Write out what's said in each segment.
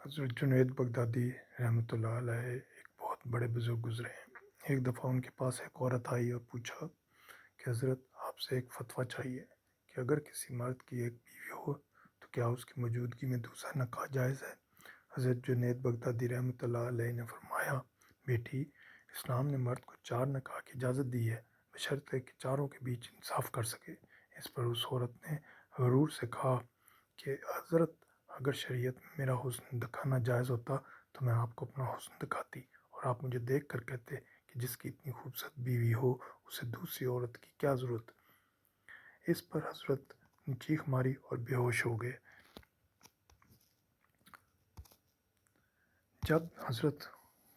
حضرت جنید بغدادی رحمۃ اللہ علیہ ایک بہت بڑے بزرگ گزرے ہیں۔ ایک دفعہ ان کے پاس ایک عورت آئی اور پوچھا کہ حضرت آپ سے ایک فتویٰ چاہیے کہ اگر کسی مرد کی ایک بیوی ہو تو کیا اس کی موجودگی میں دوسرا نکاح جائز ہے؟ حضرت جنید بغدادی رحمۃ اللہ علیہ نے فرمایا، بیٹی، اسلام نے مرد کو 4 نکاح کی اجازت دی ہے بشرطے کہ چاروں کے بیچ انصاف کر سکے۔ اس پر اس عورت نے غرور سے کہا کہ حضرت، اگر شریعت میں میرا حسن دکھانا جائز ہوتا تو میں آپ کو اپنا حسن دکھاتی، اور آپ مجھے دیکھ کر کہتے کہ جس کی اتنی خوبصورت بیوی ہو اسے دوسری عورت کی کیا ضرورت۔ اس پر حضرت نے چیخ ماری اور بے ہوش ہو گئے۔ جب حضرت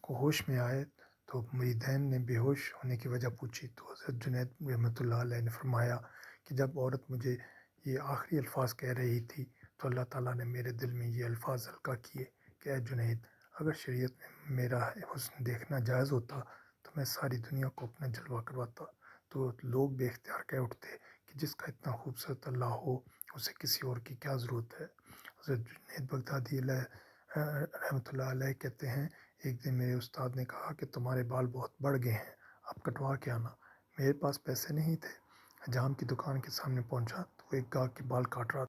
کو ہوش میں آئے تو مریدین نے بے ہوش ہونے کی وجہ پوچھی تو حضرت جنید رحمۃ اللہ علیہ نے فرمایا کہ جب عورت مجھے یہ آخری الفاظ کہہ رہی تھی تو اللہ تعالیٰ نے میرے دل میں یہ الفاظ القاء کیے کہ اے جنید، اگر شریعت میں میرا حسن دیکھنا جائز ہوتا تو میں ساری دنیا کو اپنا جلوہ کرواتا، تو لوگ بے اختیار کہہ اٹھتے کہ جس کا اتنا خوبصورت اللہ ہو اسے کسی اور کی کیا ضرورت ہے۔ حضرت جنید بغدادی رحمۃ اللہ علیہ کہتے ہیں، ایک دن میرے استاد نے کہا کہ تمہارے بال بہت بڑھ گئے ہیں، اب کٹوا کے آنا۔ میرے پاس پیسے نہیں تھے۔ حجام کی دکان کے سامنے پہنچا تو وہ ایک گاہک کے بال کاٹ رہا تھا۔